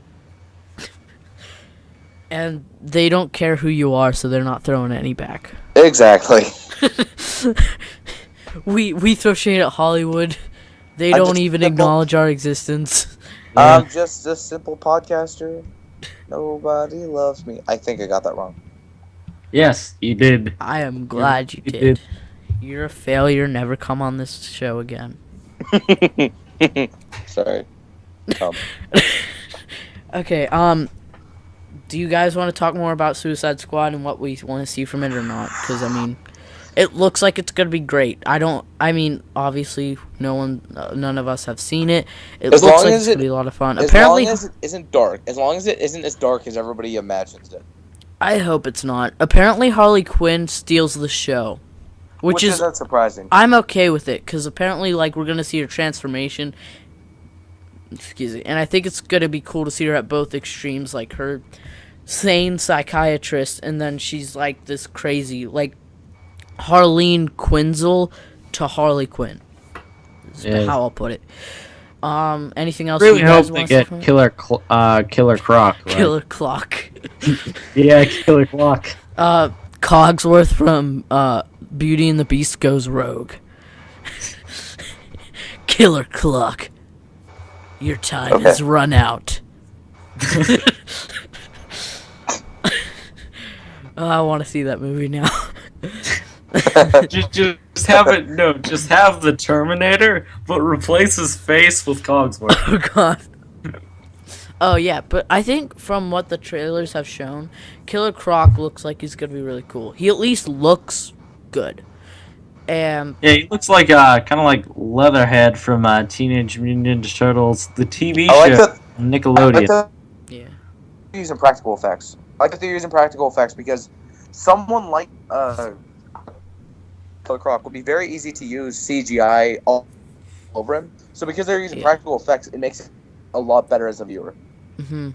And they don't care who you are, so they're not throwing any back. Exactly. We throw shade at Hollywood. They don't even acknowledge our existence. I'm just a simple podcaster. Nobody loves me. I think I got that wrong. Yes, you did. I am glad you did. You're a failure. Never come on this show again. Sorry. Okay, do you guys want to talk more about Suicide Squad and what we want to see from it or not? Because, I mean, it looks like it's going to be great. Obviously, none of us have seen it. It looks like it's going to be a lot of fun. Apparently, as long as it isn't dark. As long as it isn't as dark as everybody imagines it. I hope it's not. Apparently, Harley Quinn steals the show. Which is not surprising. I'm okay with it, because apparently, like, we're going to see her transformation. Excuse me. And I think it's going to be cool to see her at both extremes, like her sane psychiatrist, and then she's like this crazy, like, Harleen Quinzel to Harley Quinn. Is how I'll put it. Anything else? Really you guys hope they get Killer Croc. Right? Killer Clock. Yeah, Killer Clock. Cogsworth from Beauty and the Beast goes rogue. Killer Clock. Your time has run out. I want to see that movie now. just have it. No, just have the Terminator, but replace his face with Cogsworth. Oh God. Oh yeah, but I think from what the trailers have shown, Killer Croc looks like he's gonna be really cool. He at least looks good. Yeah, he looks like kind of like Leatherhead from Teenage Mutant Ninja Turtles, the TV show on Nickelodeon. Yeah. Using practical effects. I like that they're using practical effects because someone like Killer Croc would be very easy to use CGI all over him. So because they're using practical effects, it makes it a lot better as a viewer. Mm-hmm.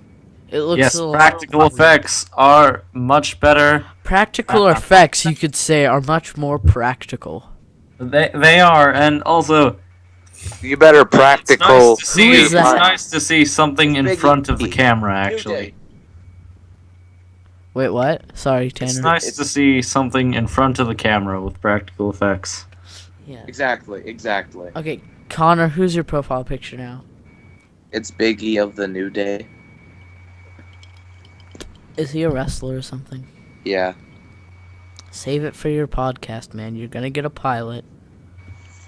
It looks practical effects are much better. Practical effects, you could say, are much more practical. They are, and also you better practical. It's nice to see something in front of the camera, actually. Wait, what? Sorry, Tanner. It's nice to see something in front of the camera with practical effects. Yeah. Exactly. Okay, Connor, who's your profile picture now? It's Biggie of the New Day. Is he a wrestler or something? Yeah. Save it for your podcast, man. You're gonna get a pilot.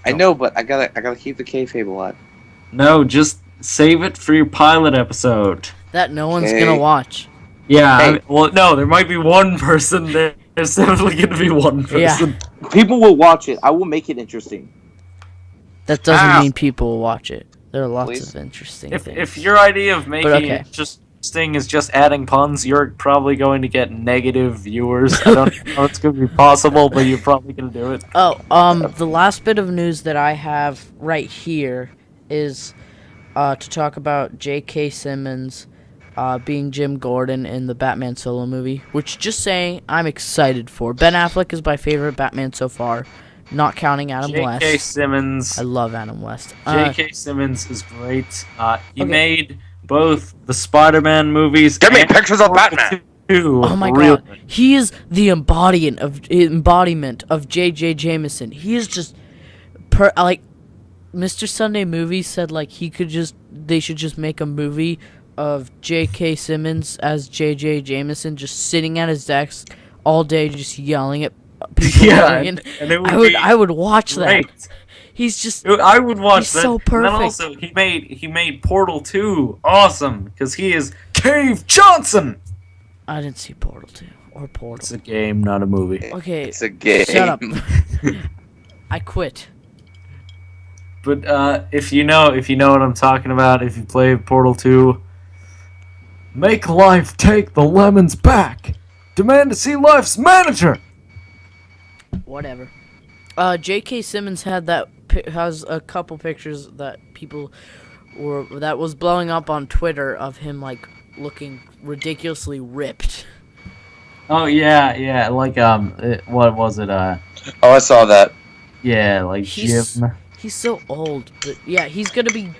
I know, but I gotta keep the kayfabe alive. No, just save it for your pilot episode. That no one's gonna watch. Yeah, no, there might be one person there. There's definitely gonna be one person. Yeah. People will watch it. I will make it interesting. That doesn't mean people will watch it. There are lots of interesting things. If your idea of making it interesting is just adding puns, you're probably going to get negative viewers. I don't know it's going to be possible, but you're probably going to do it. The last bit of news that I have right here is to talk about J.K. Simmons being Jim Gordon in the Batman solo movie, which, just saying, I'm excited for. Ben Affleck is my favorite Batman so far. Not counting Adam West. J.K. Simmons. I love Adam West. J.K. Simmons is great. He made both the Spider-Man movies. Give me pictures of Batman. Oh my God, he is the embodiment of J.J. Jameson. He is just like Mr. Sunday Movies said. Like they should just make a movie of J.K. Simmons as J.J. Jameson, just sitting at his desk all day, just yelling at people. And it would I would watch great. that. He's just. I would watch he's that. So perfect. And then also he made Portal 2 awesome because he is Cave Johnson. I didn't see Portal 2 or Portal. It's a game, not a movie. Okay, it's a game. Shut up. I quit. But if you know what I'm talking about, if you play Portal 2, make life take the lemons back. Demand to see life's manager. Whatever. J.K. Simmons has a couple pictures that that was blowing up on Twitter of him like looking ridiculously ripped. Oh yeah, like what was it? Oh, I saw that. Yeah, like Jim. He's so old, but yeah, he's gonna be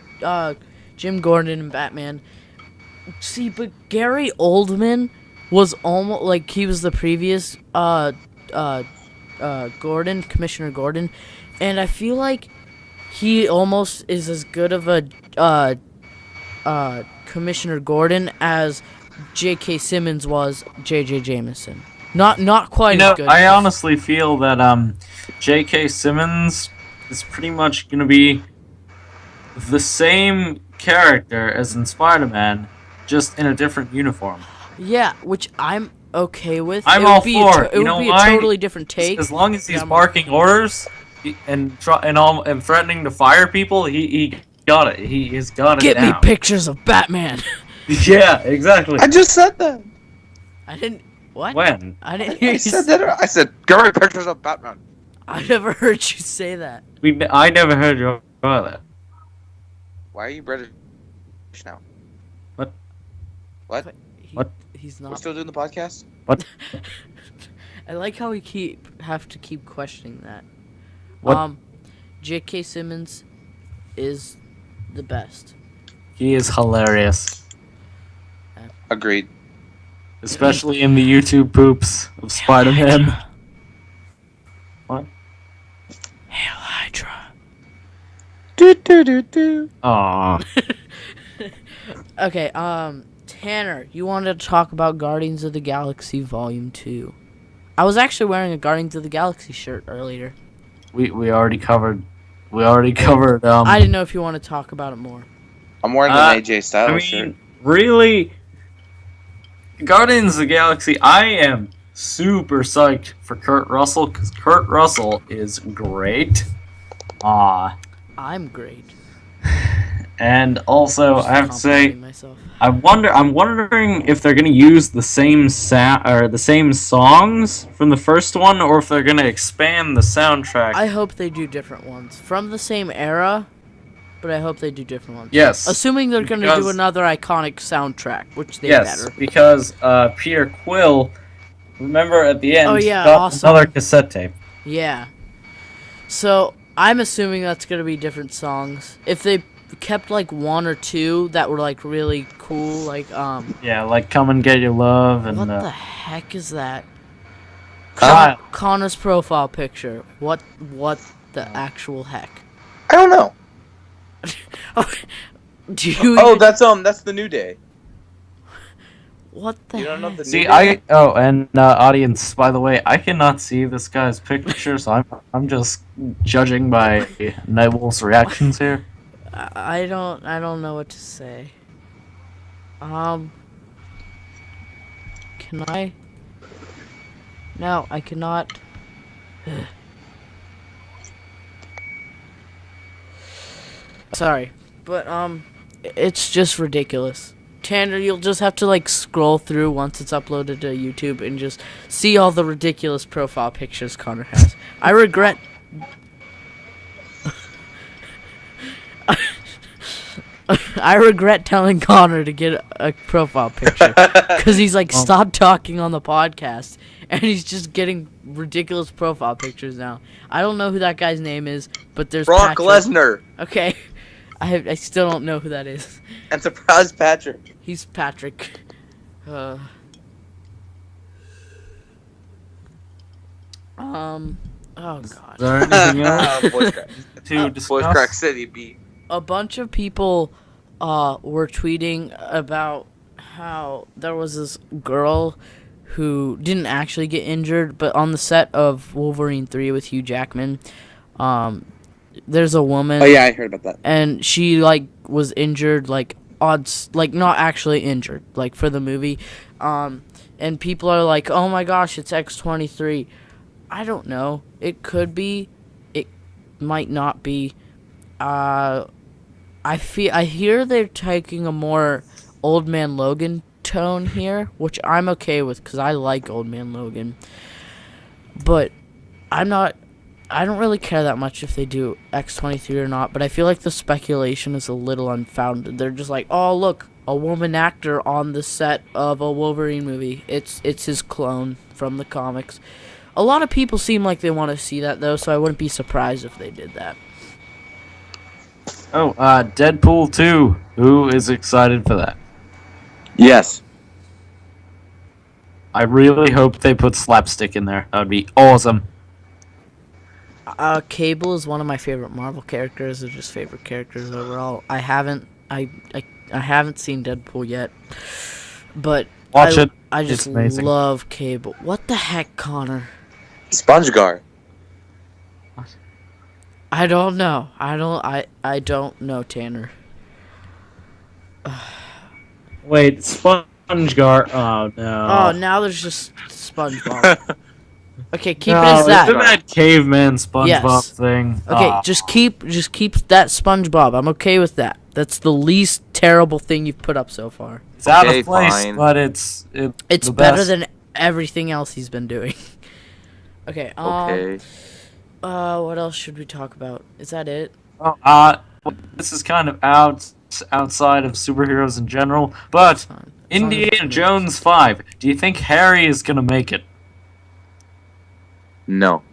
Jim Gordon in Batman. See, but Gary Oldman was almost like he was the previous Commissioner Gordon, and I feel like he almost is as good of a Commissioner Gordon as J.K. Simmons was J.J. Jameson. Not quite as good. I honestly feel that J.K. Simmons is pretty much gonna be the same character as in Spider-Man, just in a different uniform. Yeah, which I'm okay with. I'm all for it. It would be a totally different take. As long as he's barking orders and threatening to fire people, he got it. He has got it Get down. me pictures of Batman. Yeah, exactly. I just said that. I didn't. What? When? I didn't hear you said that. I said, get me pictures of Batman. I never heard you say that. I never heard you say that. Why are you British now? What? What? What? He's not. We're still doing the podcast? What? I like how we have to keep questioning that. What? J.K. Simmons is the best. He is hilarious. Agreed. Especially in the YouTube poops of Spider-Man. What? Hail Hydra. Aww. Okay, Tanner, you wanted to talk about Guardians of the Galaxy Volume 2. I was actually wearing a Guardians of the Galaxy shirt earlier. We already covered. I didn't know if you want to talk about it more. I'm wearing an AJ Styles shirt. Really, Guardians of the Galaxy, I am super psyched for Kurt Russell, because Kurt Russell is great. I'm great. And also, I have to say, myself. I'm wondering if they're gonna use the same the same songs from the first one, or if they're gonna expand the soundtrack. I hope they do different ones from the same era, but I hope they do different ones. Yes, assuming they're gonna do another iconic soundtrack, which they yes, better. Because Peter Quill, remember at the end, got another cassette tape. Yeah. So I'm assuming that's gonna be different songs. If they kept like one or two that were like really cool, like yeah, like Come and Get Your Love and what the heck is that? Kyle. Connor's profile picture. What the actual heck? I don't know. Do you? Oh, that's the New Day. What the? You don't know the See, New Day? audience. By the way, I cannot see this guy's picture, so I'm just judging by NightWolf's reactions here. I don't know what to say. Can I? No, I cannot. Sorry, but it's just ridiculous. Tanner, you'll just have to like scroll through once it's uploaded to YouTube and just see all the ridiculous profile pictures Connor has. I regret telling Connor to get a profile picture because he's like, stop talking on the podcast, and he's just getting ridiculous profile pictures now. I don't know who that guy's name is, but there's Brock Lesnar. Okay, I still don't know who that is. And surprise Patrick. He's Patrick. Oh god. Is there anything else to discuss? Boys Crack City beat. A bunch of people were tweeting about how there was this girl who didn't actually get injured, but on the set of Wolverine 3 with Hugh Jackman, there's a woman. Oh yeah, I heard about that. And she like was injured, like odds, like not actually injured, like for the movie. And people are like, "Oh my gosh, it's X-23." I don't know. It could be. It might not be. I hear they're taking a more Old Man Logan tone here, which I'm okay with because I like Old Man Logan. But I don't really care that much if they do X-23 or not, but I feel like the speculation is a little unfounded. They're just like, oh look, a woman actor on the set of a Wolverine movie. It's his clone from the comics. A lot of people seem like they want to see that though, so I wouldn't be surprised if they did that. Oh, Deadpool 2. Who is excited for that? Yes. I really hope they put Slapstick in there. That would be awesome. Cable is one of my favorite Marvel characters, or just favorite characters overall. I haven't seen Deadpool yet, but Watch it. I just love Cable. What the heck, Connor? SpongeGar. I don't know. I don't know, Tanner. Wait, SpongeGar. Oh no. Oh, now there's just SpongeBob. Okay, keep it as that. Isn't that caveman SpongeBob thing? Okay, just keep that SpongeBob. I'm okay with that. That's the least terrible thing you've put up so far. It's out of place, but it's better than everything else he's been doing. Okay. Okay. What else should we talk about? Is that it? This is kind of outside of superheroes in general, but Indiana Jones 5. Do you think Harry is gonna make it? No.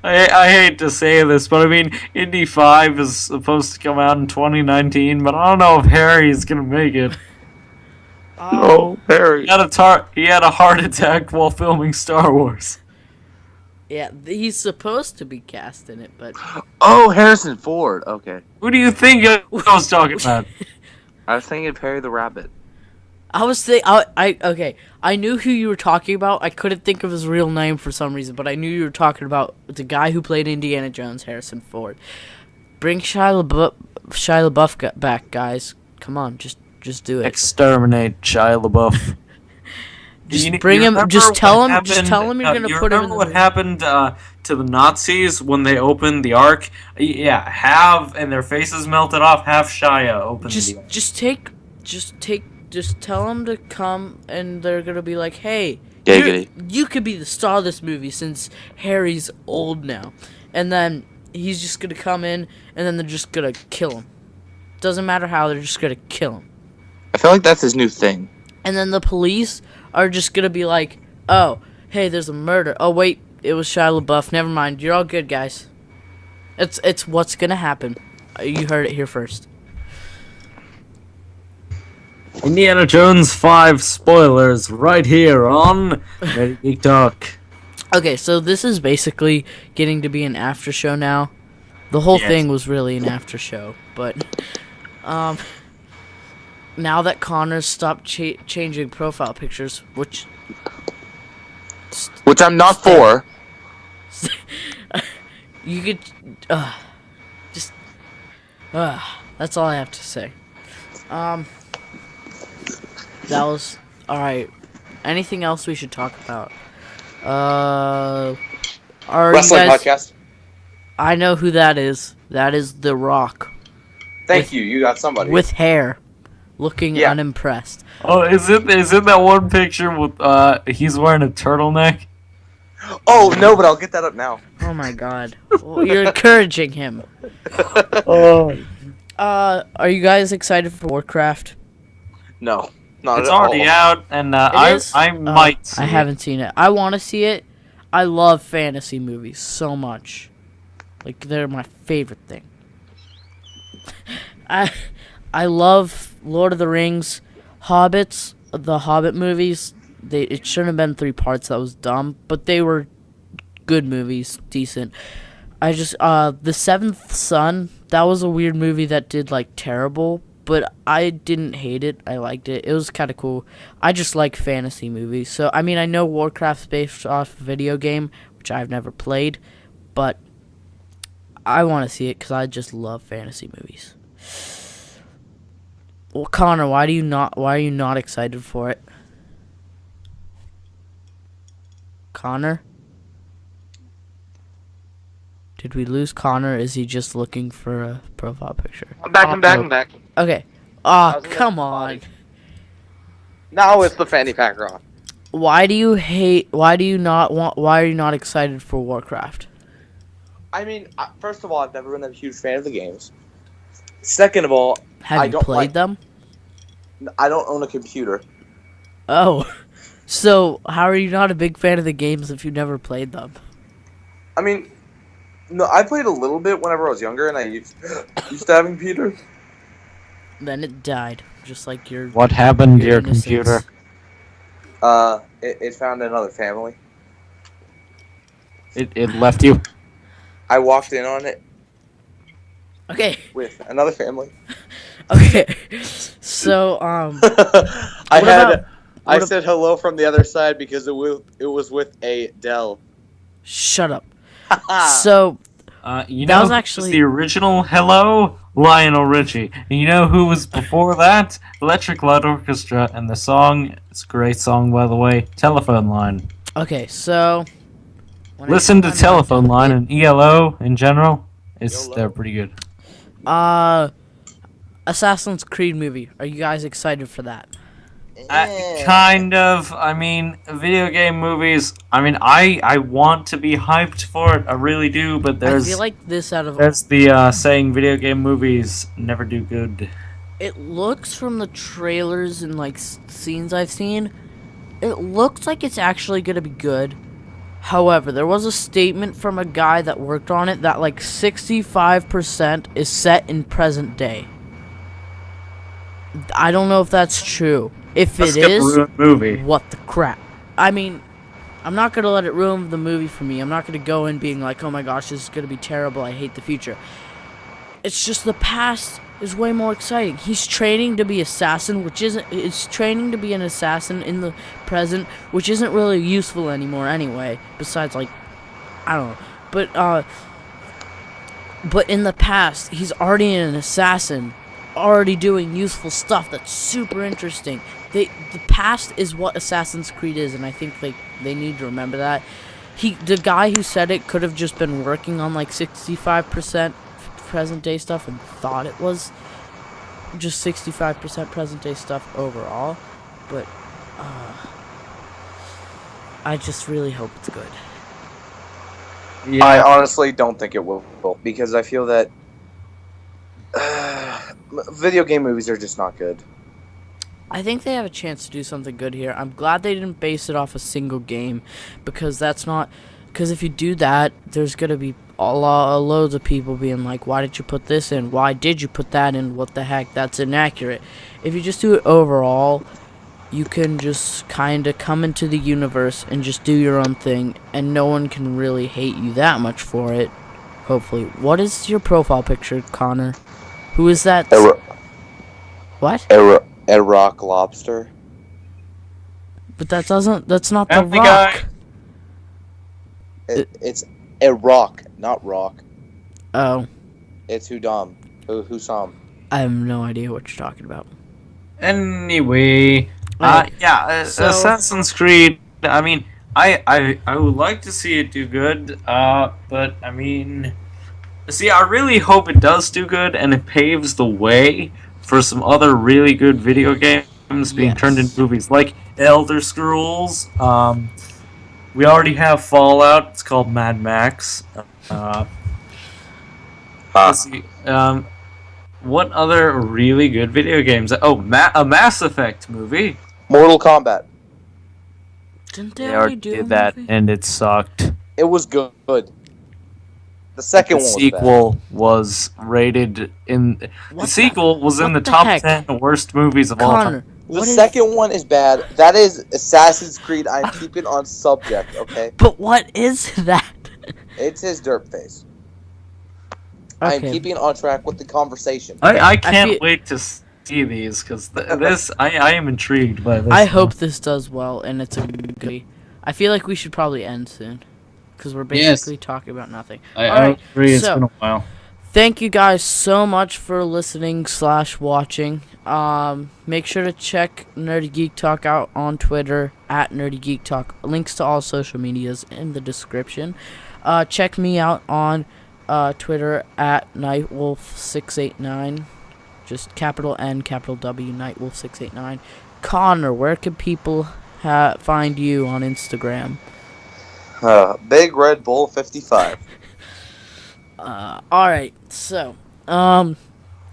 I hate to say this, but I mean, Indy 5 is supposed to come out in 2019, but I don't know if Harry's gonna make it. Oh, Harry. He had a heart attack while filming Star Wars. Yeah, he's supposed to be cast in it, but... Oh, Harrison Ford. Okay. Who do you think I was talking about? I was thinking Perry the Rabbit. Okay, I knew who you were talking about. I couldn't think of his real name for some reason, but I knew you were talking about the guy who played Indiana Jones, Harrison Ford. Bring Shia LaBeouf back, guys. Come on, just do it. Exterminate Shia LaBeouf. Just bring him. Just tell him you're gonna put him in the. What happened to the Nazis when they opened the Ark? Yeah, and their faces melted off. Have Shia open the Ark. Just tell them to come, and they're gonna be like, "Hey, you could be the star of this movie since Harry's old now." And then he's just gonna come in, and then they're just gonna kill him. Doesn't matter how, they're just gonna kill him. I feel like that's his new thing. And then the police are just gonna be like, "Oh, hey, there's a murder. Oh wait, it was Shia LaBeouf. Never mind. You're all good, guys." It's what's gonna happen. You heard it here first. Indiana Jones 5 spoilers right here on Geek Talk. Okay, so this is basically getting to be an after show now. The whole thing was really an after show, but now that Connor's stopped changing profile pictures, which I'm not for. You could that's all I have to say. That was alright. Anything else we should talk about? Wrestling podcast. I know who that is. That is The Rock. Thank you. You got somebody with hair, looking unimpressed. Oh, is it that one picture with he's wearing a turtleneck? Oh no, but I'll get that up now. Oh my god, well, you're encouraging him. Oh. Are you guys excited for Warcraft? No. It's already out, and I might see I haven't seen it. I want to see it. I love fantasy movies so much. Like, they're my favorite thing. I love Lord of the Rings, Hobbits, the Hobbit movies. It shouldn't have been 3 parts. That was dumb, but they were good movies, decent. The Seventh Son, that was a weird movie that did, like, terrible, but I didn't hate it. I liked it. It was kind of cool. I just like fantasy movies. So, I mean, I know Warcraft's based off a video game, which I've never played, but I want to see it because I just love fantasy movies. Well, Connor, why are you not excited for it? Connor? Did we lose Connor? Is he just looking for a profile picture? I'm back. Okay. Aw, come on. Now it's the fanny pack rock. Why are you not excited for Warcraft? I mean, first of all, I've never been a huge fan of the games. Second of all, have you played them? I don't own a computer. Oh. So, how are you not a big fan of the games if you never played them? I mean, no, I played a little bit whenever I was younger, and I used to have a computer. Then it died, just like your... What happened to your computer? It found another family. It left you? I walked in on it. Okay. With another family. Okay. So, I said hello from the other side because it was with a Dell. Shut up. So, that was actually the original hello, Lionel Richie. And you know who was before that? Electric Light Orchestra, and the song, it's a great song by the way, Telephone Line. Okay, so... Listen to Telephone Line and ELO in general. They're pretty good. Assassin's Creed movie. Are you guys excited for that? Kind of. I mean, video game movies. I mean, I want to be hyped for it. I really do. But there's. I feel like this out of. There's the saying video game movies never do good. It looks from the trailers and like scenes I've seen, it looks like it's actually gonna be good. However, there was a statement from a guy that worked on it that like 65% is set in present day. I don't know if that's true. If it is, movie. What the crap? I mean, I'm not gonna let it ruin the movie for me. I'm not gonna go in being like, oh my gosh, this is gonna be terrible. I hate the future. It's just the past is way more exciting. He's training to be assassin, which isn't. It's training to be an assassin in the present, which isn't really useful anymore anyway. Besides, like, I don't know. But in the past, he's already an assassin, already doing useful stuff that's super interesting. The past is what Assassin's Creed is, and I think they need to remember that. The guy who said it could have just been working on like 65% present day stuff and thought it was just 65% present day stuff overall, but I just really hope it's good. Yeah. I honestly don't think it will, because I feel that video game movies are just not good. I think they have a chance to do something good here. I'm glad they didn't base it off a single game, because if you do that, there's gonna be loads of people being like, why did you put this in? Why did you put that in? What the heck? That's inaccurate. If you just do it overall, you can just kind of come into the universe and just do your own thing, and no one can really hate you that much for it. Hopefully. What is your profile picture, Connor? Who is that? What? A rock lobster. But that's not the rock. It's a rock, not rock. Oh. It's Husam. I have no idea what you're talking about. Anyway, Assassin's Creed. I mean, I would like to see it do good. But I mean, see, I really hope it does do good, and it paves the way for some other really good video games being turned into movies, like Elder Scrolls. We already have Fallout. It's called Mad Max. Let's see. What other really good video games? Oh, a Mass Effect movie. Mortal Kombat. Didn't they already did that, and it sucked. It was good. The second one. The sequel was rated in. The sequel was in the top 10 worst movies of all time. The second one is bad. That is Assassin's Creed. I'm keeping on subject, okay? But what is that? It's his derp face. Okay. I'm keeping on track with the conversation. I can't wait to see these, because I am intrigued by this. I hope this does well, and it's a good. I feel like we should probably end soon, because we're basically talking about nothing. I agree. It's been a while. Thank you guys so much for listening / watching. Make sure to check Nerdy Geek Talk out on Twitter at Nerdy Geek Talk. Links to all social medias in the description. Check me out on Twitter at NightWolf689. Just capital N, capital W, NightWolf689. Connor, where can people find you on Instagram? Big Red Bull 55. Alright, so,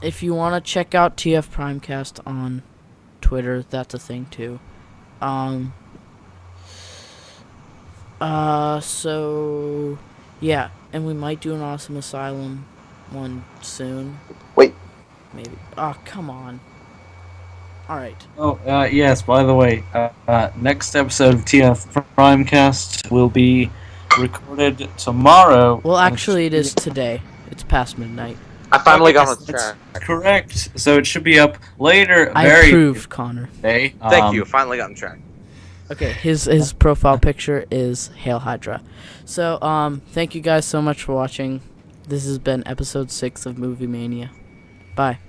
if you want to check out TF Primecast on Twitter, that's a thing too. So, yeah, and we might do an Awesome Asylum one soon. Wait. Maybe. Oh, come on. Alright. Oh, yes, by the way, next episode of TF Primecast will be recorded tomorrow. Well, actually, it is today. It's past midnight. I finally got on track. Correct. So it should be up later. I approved, Connor. Day. Thank you. Finally got on track. Okay, his profile picture is Hail Hydra. So, thank you guys so much for watching. This has been episode 6 of Movie Mania. Bye.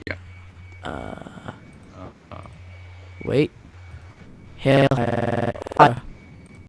Yeah. Wait. Hail Hydra.